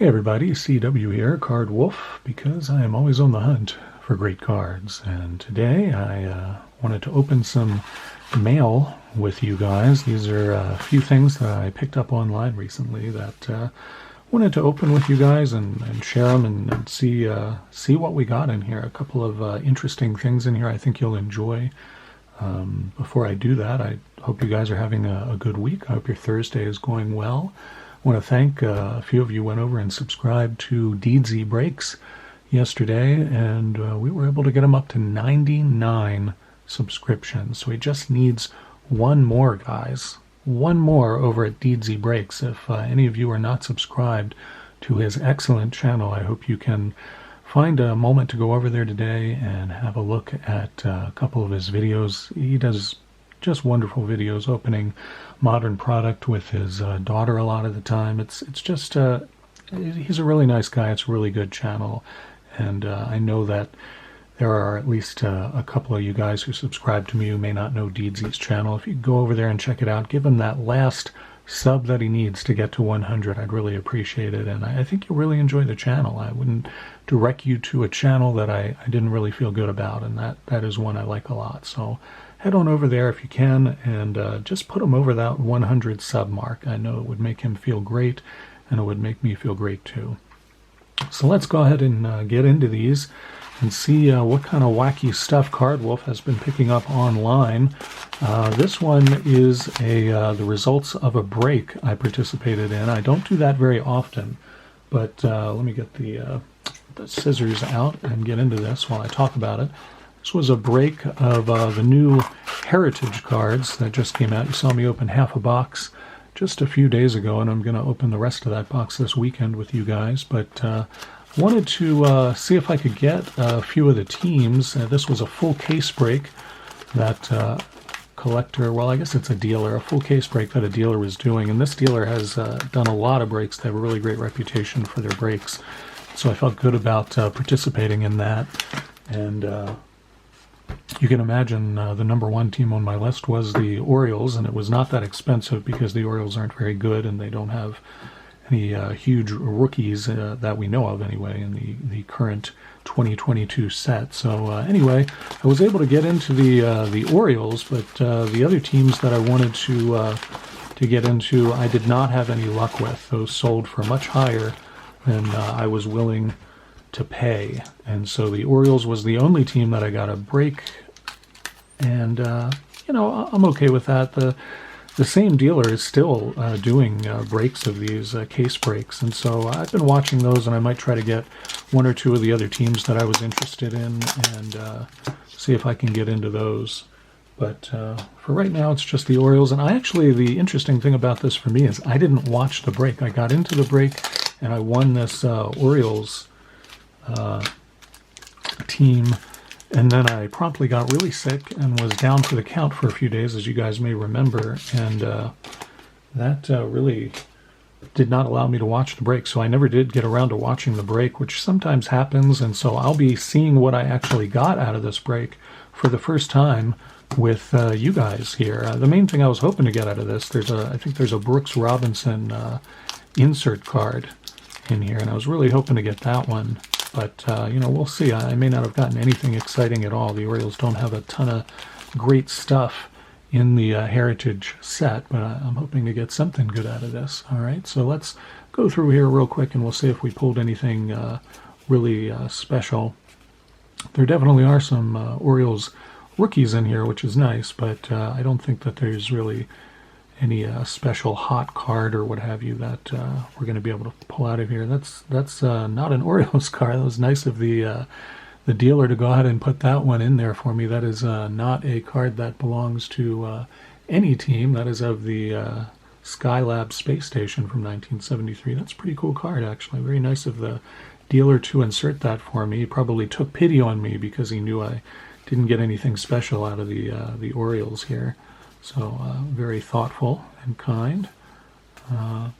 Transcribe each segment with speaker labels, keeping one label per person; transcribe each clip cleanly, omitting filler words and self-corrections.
Speaker 1: Hey everybody, CW here, Card Wolf, because I am always on the hunt for great cards. And today I wanted to open some mail with you guys. These are a few things that I picked up online recently that wanted to open with you guys and share them and see what we got in here. A couple of interesting things in here I think you'll enjoy. Before I do that, I hope you guys are having a good week. I hope your Thursday is going well. I want to thank a few of you went over and subscribed to Deedsy Breaks yesterday, and we were able to get him up to 99 subscriptions. So he just needs one more, guys. One more over at Deedsy Breaks. If any of you are not subscribed to his excellent channel, I hope you can find a moment to go over there today and have a look at a couple of his videos. He does just wonderful videos opening modern product with his daughter a lot of the time. It's just he's a really nice guy. It's a really good channel, and I know that there are at least a couple of you guys who subscribe to me who may not know Deedsy's channel. If you go over there and check it out, give him that last sub that he needs to get to 100. I'd really appreciate it, and I think you'll really enjoy the channel. I wouldn't direct you to a channel that I didn't really feel good about, and that is one I like a lot. So head on over there if you can, and just put him over that 100 sub mark. I know it would make him feel great, and it would make me feel great too. So let's go ahead and get into these and see what kind of wacky stuff Card Wolf has been picking up online. This one is the results of a break I participated in. I don't do that very often, but let me get the scissors out and get into this while I talk about it. This was a break of the new Heritage cards that just came out. You saw me open half a box just a few days ago, and I'm going to open the rest of that box this weekend with you guys. But wanted to see if I could get a few of the teams. This was a full case break that collector, well, I guess it's a dealer, a full case break that a dealer was doing. And this dealer has done a lot of breaks. They have a really great reputation for their breaks. So I felt good about participating in that. And you can imagine the number one team on my list was the Orioles, and it was not that expensive because the Orioles aren't very good and they don't have any huge rookies that we know of anyway in the current 2022 set. So anyway, I was able to get into the Orioles, but the other teams that I wanted to get into, I did not have any luck with. Those sold for much higher than I was willing to pay, and so the Orioles was the only team that I got a break, and you know, I'm okay with that. The same dealer is still doing breaks of these case breaks, and so I've been watching those, and I might try to get one or two of the other teams that I was interested in and see if I can get into those. But for right now, it's just the Orioles. And the interesting thing about this for me is I didn't watch the break. I got into the break, and I won this Orioles team, and then I promptly got really sick and was down for the count for a few days, as you guys may remember, and that really did not allow me to watch the break, so I never did get around to watching the break, which sometimes happens. And so I'll be seeing what I actually got out of this break for the first time with you guys here. The main thing I was hoping to get out of this, I think there's a Brooks Robinson insert card in here, and I was really hoping to get that one. But, you know, we'll see. I may not have gotten anything exciting at all. The Orioles don't have a ton of great stuff in the Heritage set, but I'm hoping to get something good out of this. All right, so let's go through here real quick, and we'll see if we pulled anything really special. There definitely are some Orioles rookies in here, which is nice, but I don't think that there's really any special hot card or what have you that we're going to be able to pull out of here. That's not an Orioles card. That was nice of the dealer to go ahead and put that one in there for me. That is not a card that belongs to any team. That is of the Skylab space station from 1973. That's a pretty cool card, actually. Very nice of the dealer to insert that for me. He probably took pity on me because he knew I didn't get anything special out of the Orioles here. So very thoughtful and kind.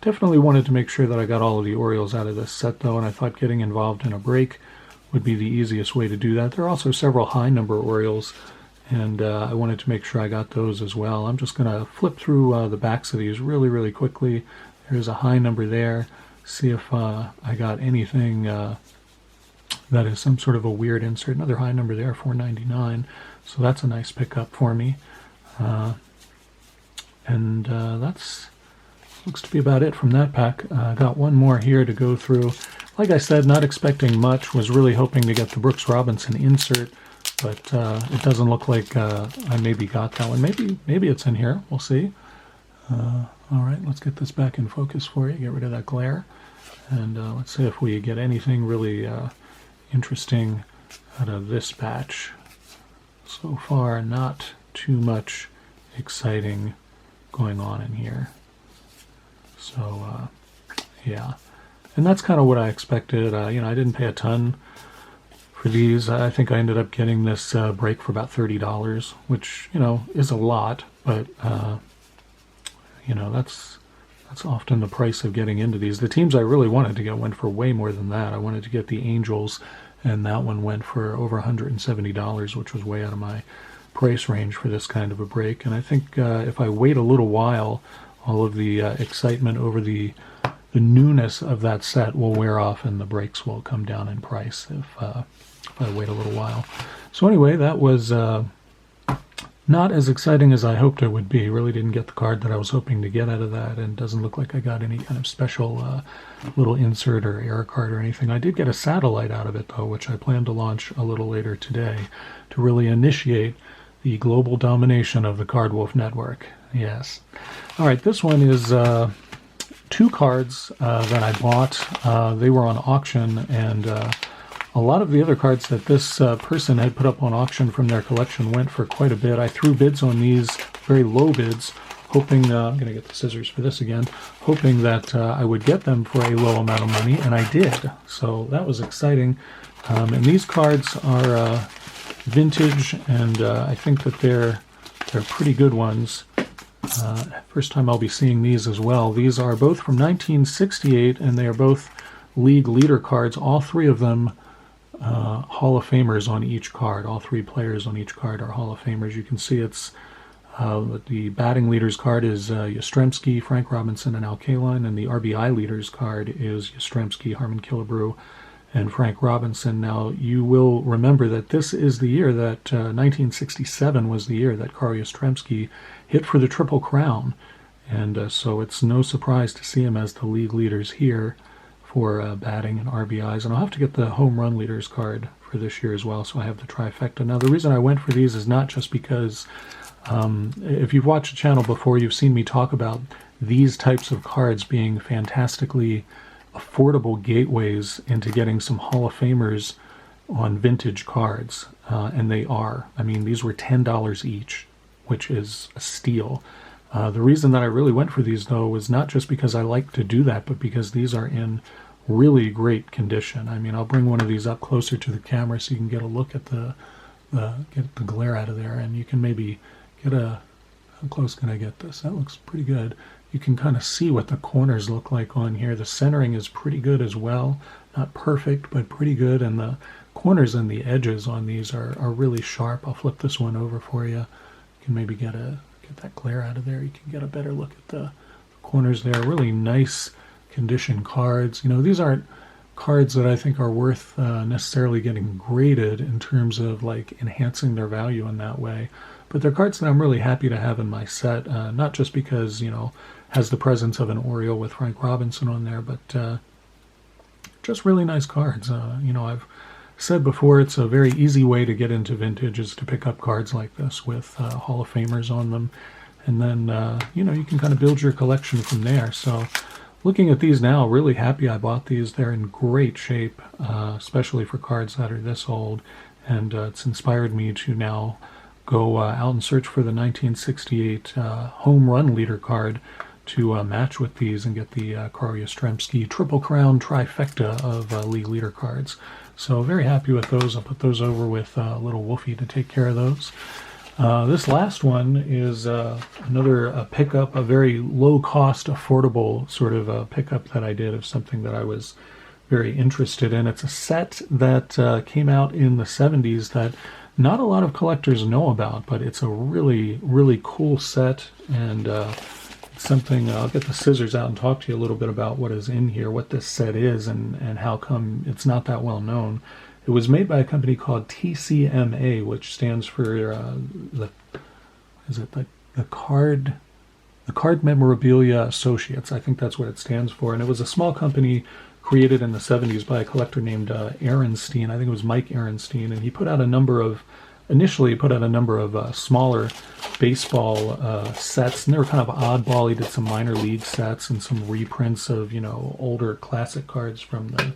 Speaker 1: Definitely wanted to make sure that I got all of the Orioles out of this set, though, and I thought getting involved in a break would be the easiest way to do that. There are also several high number Orioles, and I wanted to make sure I got those as well. I'm just going to flip through the backs of these really, really quickly. There's a high number there. see if I got anything that is some sort of a weird insert. Another high number there, $4.99. So that's a nice pickup for me. And that's looks to be about it from that pack. I got one more here to go through. Like I said, not expecting much. Was really hoping to get the Brooks Robinson insert, but it doesn't look like I maybe got that one. Maybe it's in here. We'll see. All right, let's get this back in focus for you. Get rid of that glare, and let's see if we get anything really interesting out of this batch. So far, not too much exciting going on in here. So, yeah. And that's kind of what I expected. I didn't pay a ton for these. I think I ended up getting this break for about $30, which, is a lot, but, that's often the price of getting into these. The teams I really wanted to get went for way more than that. I wanted to get the Angels, and that one went for over $170, which was way out of my price range for this kind of a break. And I think if I wait a little while, all of the excitement over the newness of that set will wear off and the breaks will come down in price if I wait a little while. So anyway, that was not as exciting as I hoped it would be. Really didn't get the card that I was hoping to get out of that, and doesn't look like I got any kind of special little insert or error card or anything. I did get a satellite out of it, though, which I plan to launch a little later today to really initiate the global domination of the Card Wolf network. Yes. All right, this one is 2 cards that I bought. They were on auction, and a lot of the other cards that this person had put up on auction from their collection went for quite a bit. I threw bids on these, very low bids, hoping, I'm going to get the scissors for this again, hoping that I would get them for a low amount of money, and I did. So that was exciting. And these cards are vintage, and I think that they're pretty good ones. First time I'll be seeing these as well. These are both from 1968, and they are both league leader cards. All 3 of them Hall of Famers on each card. All 3 players on each card are Hall of Famers. You can see it's the batting leaders card is Yastrzemski, Frank Robinson, and Al Kaline, and the RBI leaders card is Yastrzemski, Harmon Killebrew, and Frank Robinson. Now, you will remember that this is the year that 1967 was the year that Carl Yastrzemski hit for the Triple Crown, and so it's no surprise to see him as the league leaders here for batting and RBIs. And I'll have to get the home run leaders card for this year as well, so I have the trifecta. Now, the reason I went for these is not just because if you've watched the channel before, you've seen me talk about these types of cards being fantastically affordable gateways into getting some Hall of Famers on vintage cards, and they are. I mean, these were $10 each, which is a steal. The reason that I really went for these, though, was not just because I like to do that, but because these are in really great condition. I mean, I'll bring one of these up closer to the camera so you can get a look at get the glare out of there, and you can maybe get how close can I get this? That looks pretty good. You can kind of see what the corners look like on here. The centering is pretty good as well. Not perfect, but pretty good, and the corners and the edges on these are really sharp. I'll flip this one over for you. You can maybe get that glare out of there. You can get a better look at the corners there. Really nice condition cards. These aren't cards that I think are worth necessarily getting graded in terms of like enhancing their value in that way, but they're cards that I'm really happy to have in my set, not just because has the presence of an Oriole with Frank Robinson on there, but just really nice cards. I've said before, it's a very easy way to get into vintage is to pick up cards like this with Hall of Famers on them, and then you can kind of build your collection from there. So looking at these now, really happy I bought these. They're in great shape, especially for cards that are this old, and it's inspired me to now go out and search for the 1968 home run leader card to match with these and get the Carl Yastrzemski Triple Crown trifecta of league leader cards. So very happy with those. I'll put those over with little Wolfie to take care of those. This last one is another pickup, a very low-cost, affordable sort of pickup that I did of something that I was very interested in. It's a set that came out in the 70s that not a lot of collectors know about, but it's a really, really cool set, and it's something. I'll get the scissors out and talk to you a little bit about what is in here, what this set is, and how come it's not that well known. It was made by a company called TCMA, which stands for the Card Memorabilia Associates. I think that's what it stands for. And it was a small company created in the 70s by a collector named Erskine. I think it was Mike Erskine, and he put out a number of smaller baseball sets, and they were kind of oddball. He did some minor league sets and some reprints of older classic cards from the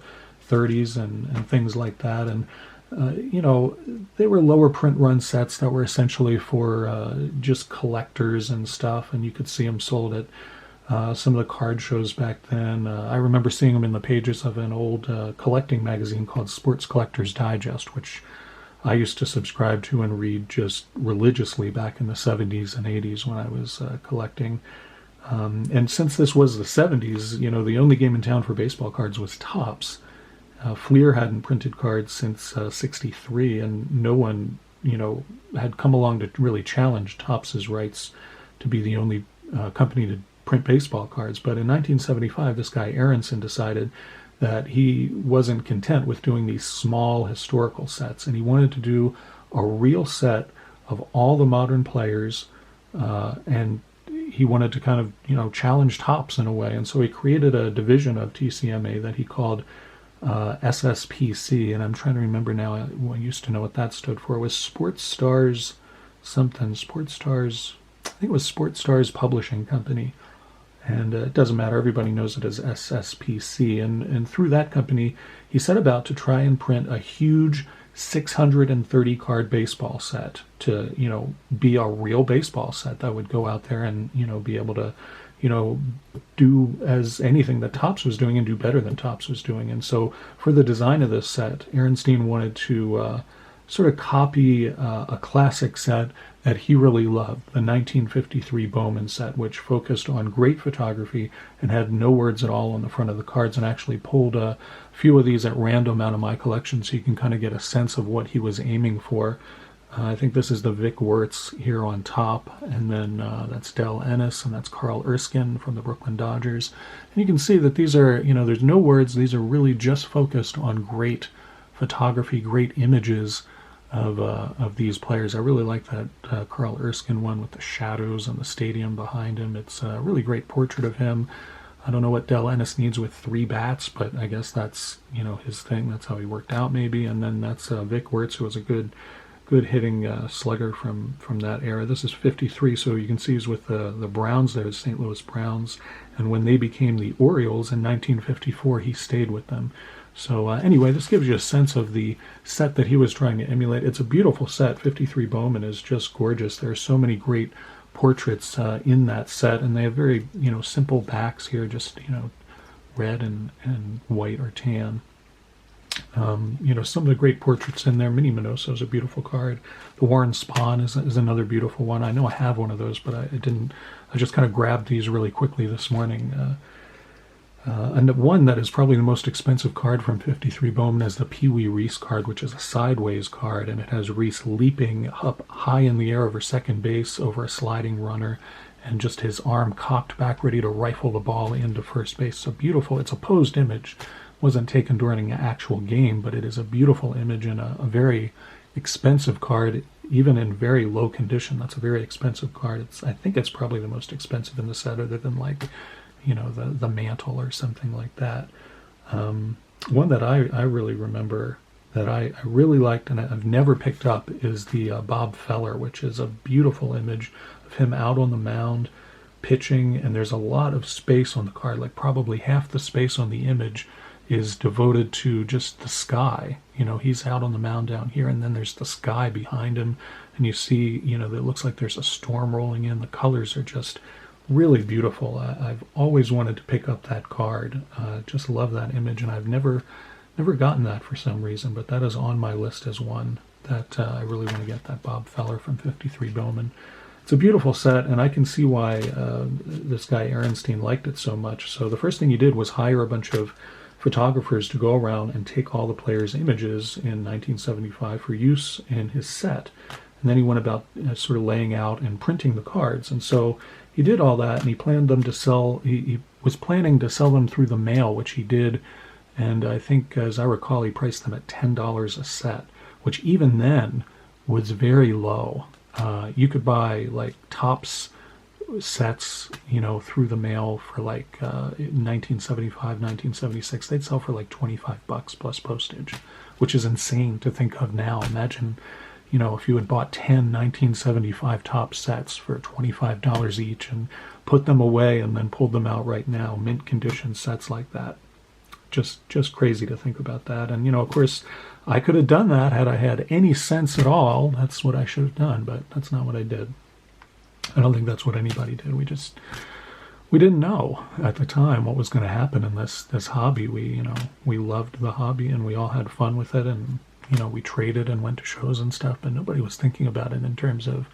Speaker 1: 30s and things like that. And they were lower print run sets that were essentially for just collectors and stuff, and you could see them sold at some of the card shows back then. I remember seeing them in the pages of an old collecting magazine called Sports Collectors Digest, which I used to subscribe to and read just religiously back in the 70s and 80s when I was collecting. And since this was the 70s, the only game in town for baseball cards was Topps. Fleer hadn't printed cards since '63, and no one, had come along to really challenge Topps's rights to be the only company to print baseball cards. But in 1975, this guy Aronson decided that he wasn't content with doing these small historical sets, and he wanted to do a real set of all the modern players, and he wanted to kind of, challenge Topps in a way. And so he created a division of TCMA that he called SSPC, and I'm trying to remember now. I used to know what that stood for. It was Sports Stars something. Sports Stars, I think it was Sports Stars Publishing Company. And it doesn't matter. Everybody knows it as SSPC. And through that company, he set about to try and print a huge 630 card baseball set to, be a real baseball set that would go out there and, be able to, do as anything that Topps was doing and do better than Topps was doing. And so for the design of this set, Erskine wanted to sort of copy a classic set that he really loved, the 1953 Bowman set, which focused on great photography and had no words at all on the front of the cards, and actually pulled a few of these at random out of my collection so you can kind of get a sense of what he was aiming for. I think this is the Vic Wertz here on top, and then that's Del Ennis, and that's Carl Erskine from the Brooklyn Dodgers. And you can see that these are, there's no words. These are really just focused on great photography, great images of these players. I really like that Carl Erskine one with the shadows and the stadium behind him. It's a really great portrait of him. I don't know what Del Ennis needs with 3 bats, but I guess that's, his thing. That's how he worked out maybe. And then that's Vic Wertz, who was a good hitting slugger from that era. This is 53, so you can see he's with the Browns there, the St. Louis Browns. And when they became the Orioles in 1954, he stayed with them. So anyway, this gives you a sense of the set that he was trying to emulate. It's a beautiful set. 53 Bowman is just gorgeous. There are so many great portraits in that set, and they have very, simple backs here, just, red and white or tan. Some of the great portraits in there. Minnie Minoso is a beautiful card. The Warren Spahn is another beautiful one. I know I have one of those, but I didn't. I just kind of grabbed these really quickly this morning. And the one that is probably the most expensive card from 53 Bowman is the Peewee Reese card, which is a sideways card, and it has Reese leaping up high in the air over second base over a sliding runner, and just his arm cocked back ready to rifle the ball into first base. So beautiful. It's a posed image. Wasn't taken during an actual game, but it is a beautiful image and a very expensive card, even in very low condition. That's a very expensive card. I think it's probably the most expensive in the set, other than the Mantle or something like that. One that I really remember that I really liked and I've never picked up is the Bob Feller, which is a beautiful image of him out on the mound pitching, and there's a lot of space on the card, like probably half the space on the image is devoted to just the sky. He's out on the mound down here, and then there's the sky behind him, and you see, it looks like there's a storm rolling in. The colors are just really beautiful. I've always wanted to pick up that card. Just love that image, and I've never gotten that for some reason, but that is on my list as one that I really want to get, that Bob Feller from 53 Bowman. It's a beautiful set, and I can see why this guy Erskine liked it so much. So the first thing he did was hire a bunch of photographers to go around and take all the players' images in 1975 for use in his set. And then he went about sort of laying out and printing the cards. And so he did all that, and he planned them to sell. He was planning to sell them through the mail, which he did, and I think, as I recall, he priced them at $10 a set, which even then was very low. You could buy like Topps sets, through the mail for like 1975, 1976. They'd sell for like $25 plus postage, which is insane to think of now. Imagine, if you had bought 10 1975 Topps sets for $25 each and put them away and then pulled them out right now, mint condition sets like that. Just crazy to think about that. And, of course, I could have done that had I had any sense at all. That's what I should have done, but that's not what I did. I don't think that's what anybody did. We didn't know at the time what was going to happen in this hobby. We loved the hobby, and we all had fun with it, and we traded and went to shows and stuff, but nobody was thinking about it in terms of,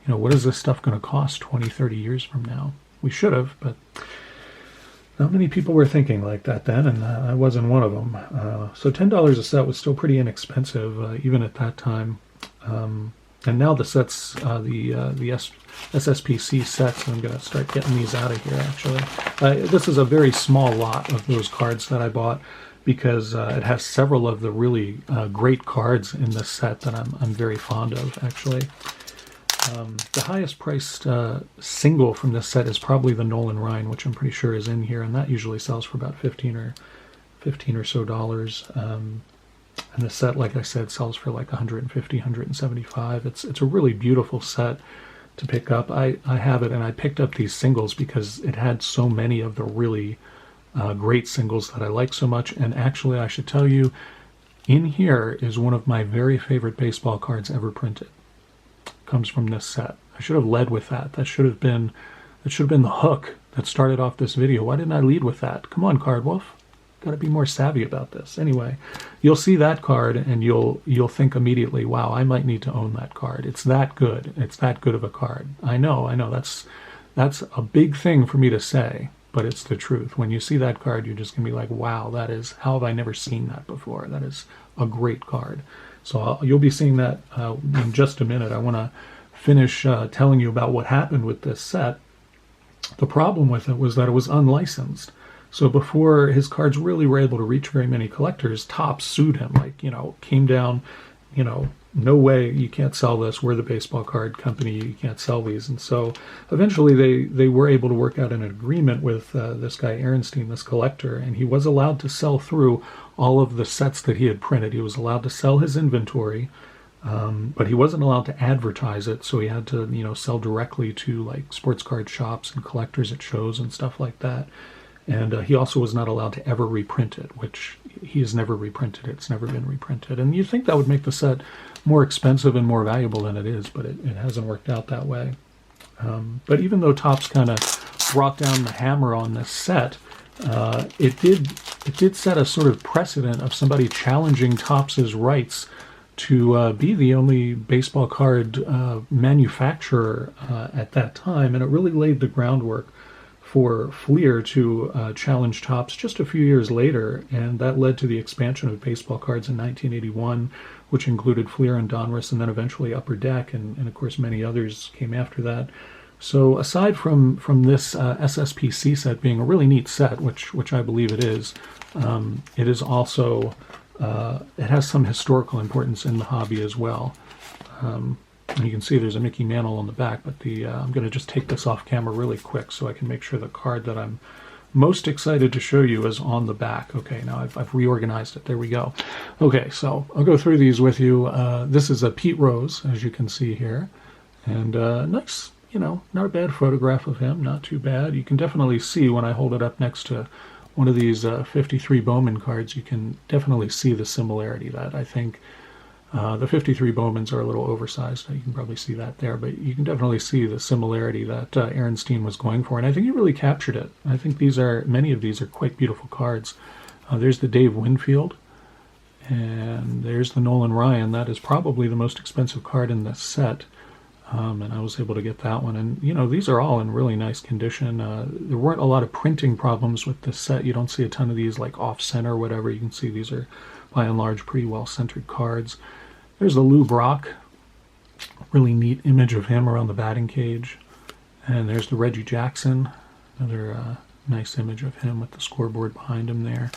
Speaker 1: what is this stuff going to cost 20, 30 years from now? We should have, but not many people were thinking like that then, and I wasn't one of them. So $10 a set was still pretty inexpensive, even at that time. And now the sets, the SSPC sets, I'm going to start getting these out of here, actually. This is a very small lot of those cards that I bought, because it has several of the really great cards in this set that I'm very fond of, actually. The highest priced single from this set is probably the Nolan Ryan, which I'm pretty sure is in here, and that usually sells for about $15 or so dollars. And the set, like I said, sells for like $150, $175. It's a really beautiful set to pick up. I have it, and I picked up these singles because it had so many of the really great singles that I like so much. And actually, I should tell you, in here is one of my very favorite baseball cards ever printed. Comes from this set. I should have led with that. That should have been the hook that started off this video. Why didn't I lead with that? Come on, Card Wolf. Got to be more savvy about this. Anyway, you'll see that card and you'll think immediately, wow, I might need to own that card. It's that good. It's that good of a card. I know. That's a big thing for me to say, but it's the truth. When you see that card, you're just going to be like, wow, how have I never seen that before? That is a great card. So you'll be seeing that in just a minute. I want to finish telling you about what happened with this set. The problem with it was that it was unlicensed. So before his cards really were able to reach very many collectors, Topps sued him, came down, no way, you can't sell this. We're the baseball card company. You can't sell these. And so eventually they were able to work out an agreement with this guy, Erskine, this collector, and he was allowed to sell through all of the sets that he had printed. He was allowed to sell his inventory, but he wasn't allowed to advertise it. So he had to, sell directly to like sports card shops and collectors at shows and stuff like that. And he also was not allowed to ever reprint it, which he has never reprinted. It's never been reprinted. And you'd think that would make the set more expensive and more valuable than it is, but it hasn't worked out that way. But even though Topps kind of brought down the hammer on this set, it did set a sort of precedent of somebody challenging Topps's rights to be the only baseball card manufacturer at that time, and it really laid the groundwork for Fleer to challenge Topps just a few years later, and that led to the expansion of baseball cards in 1981, which included Fleer and Donruss, and then eventually Upper Deck, and of course many others came after that. So aside from this SSPC set being a really neat set, which I believe it is also, it has some historical importance in the hobby as well. And you can see there's a Mickey Mantle on the back, but I'm going to just take this off camera really quick so I can make sure the card that I'm most excited to show you is on the back. Okay, now I've reorganized it. There we go. Okay, so I'll go through these with you. This is a Pete Rose, as you can see here. And nice, not a bad photograph of him, not too bad. You can definitely see when I hold it up next to one of these 53 Bowman cards, you can definitely see the similarity that I think the 53 Bowmans are a little oversized. You can probably see that there, but you can definitely see the similarity that Erskine was going for, and I think he really captured it. I think many of these are quite beautiful cards. There's the Dave Winfield, and there's the Nolan Ryan. That is probably the most expensive card in this set, and I was able to get that one. And these are all in really nice condition. There weren't a lot of printing problems with this set. You don't see a ton of these like off-center or whatever. You can see these are by and large pretty well-centered cards. There's the Lou Brock, really neat image of him around the batting cage. And there's the Reggie Jackson, another nice image of him with the scoreboard behind him there.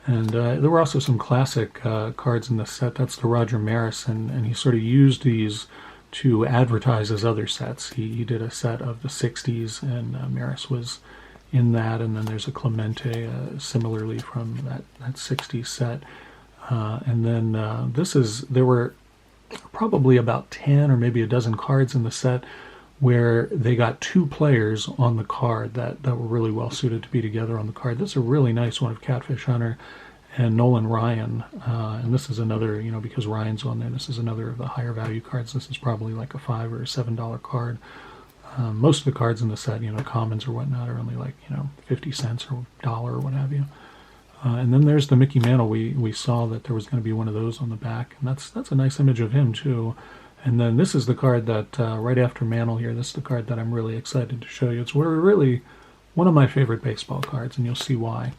Speaker 1: And there were also some classic cards in this set. That's the Roger Maris, and he sort of used these to advertise his other sets. He did a set of the 60s, and Maris was in that, and then there's a Clemente similarly from that 60s set. And then there were probably about 10 or maybe a dozen cards in the set where they got two players on the card that were really well suited to be together on the card. This is a really nice one of Catfish Hunter and Nolan Ryan. And this is another, because Ryan's on there, this is another of the higher value cards. This is probably like a $5 or $7 card. Most of the cards in the set, commons or whatnot, are only like, 50 cents or $1 or what have you. And then there's the Mickey Mantle. We saw that there was going to be one of those on the back, and that's a nice image of him too. And then this is the card that right after Mantle here, this is the card that I'm really excited to show you. It's really one of my favorite baseball cards, and you'll see why.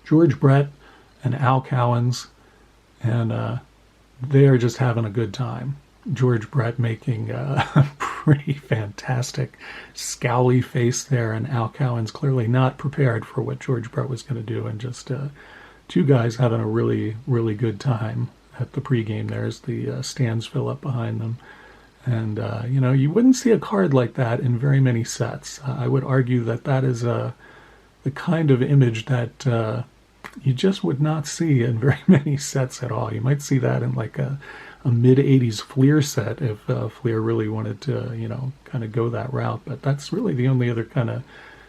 Speaker 1: George Brett and Al Cowens, and they are just having a good time. George Brett making a pretty fantastic scowly face there, and Al Cowens clearly not prepared for what George Brett was going to do, and just two guys having a really, really good time at the pregame. There's the stands fill up behind them. And, you wouldn't see a card like that in very many sets. I would argue that is the kind of image that you just would not see in very many sets at all. You might see that in like a mid-'80s Fleer set if Fleer really wanted to, kind of go that route. But that's really the only other kind of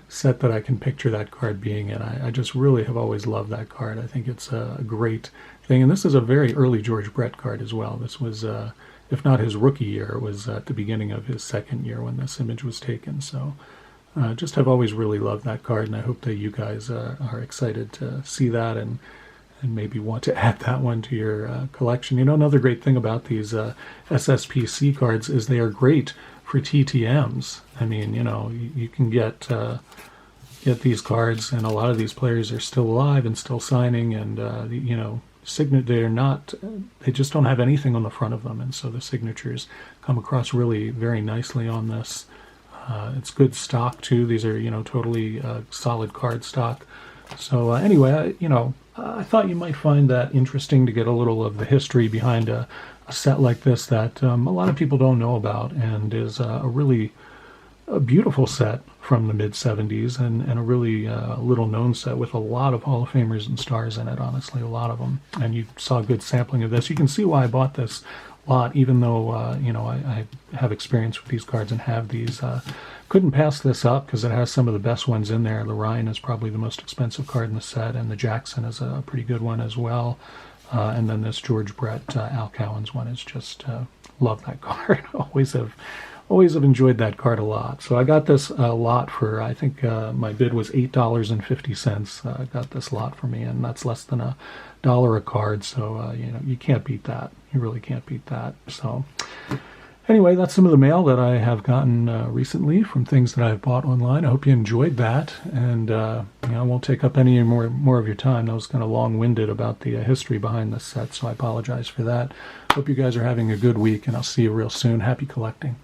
Speaker 1: set that I can picture that card being in. I just really have always loved that card. I think it's a great thing. And this is a very early George Brett card as well. This was, if not his rookie year, it was at the beginning of his second year when this image was taken. So just have always really loved that card, and I hope that you guys are excited to see that and maybe want to add that one to your collection. Another great thing about these SSPC cards is they are great for TTMs. I mean, you can get these cards, and a lot of these players are still alive and still signing, and they just don't have anything on the front of them, and so the signatures come across really very nicely on this. It's good stock too. These are totally solid card stock. So anyway, I thought you might find that interesting to get a little of the history behind a set like this that a lot of people don't know about, and is a beautiful set from the mid-'70s, and a really little-known set with a lot of Hall of Famers and stars in it, honestly, a lot of them. And you saw a good sampling of this. You can see why I bought this lot, even though, I have experience with these cards and have these. Couldn't pass this up because it has some of the best ones in there. The Ryan is probably the most expensive card in the set, and the Jackson is a pretty good one as well. And then this George Brett Al Cowens one is just, love that card. Always have enjoyed that card a lot. So I got this lot for, I think my bid was $8.50. Got this lot for me, and that's less than $1 a card. So, you can't beat that. You really can't beat that. So anyway, that's some of the mail that I have gotten recently from things that I've bought online. I hope you enjoyed that, and I won't take up any more of your time. That was kind of long-winded about the history behind this set, so I apologize for that. Hope you guys are having a good week, and I'll see you real soon. Happy collecting.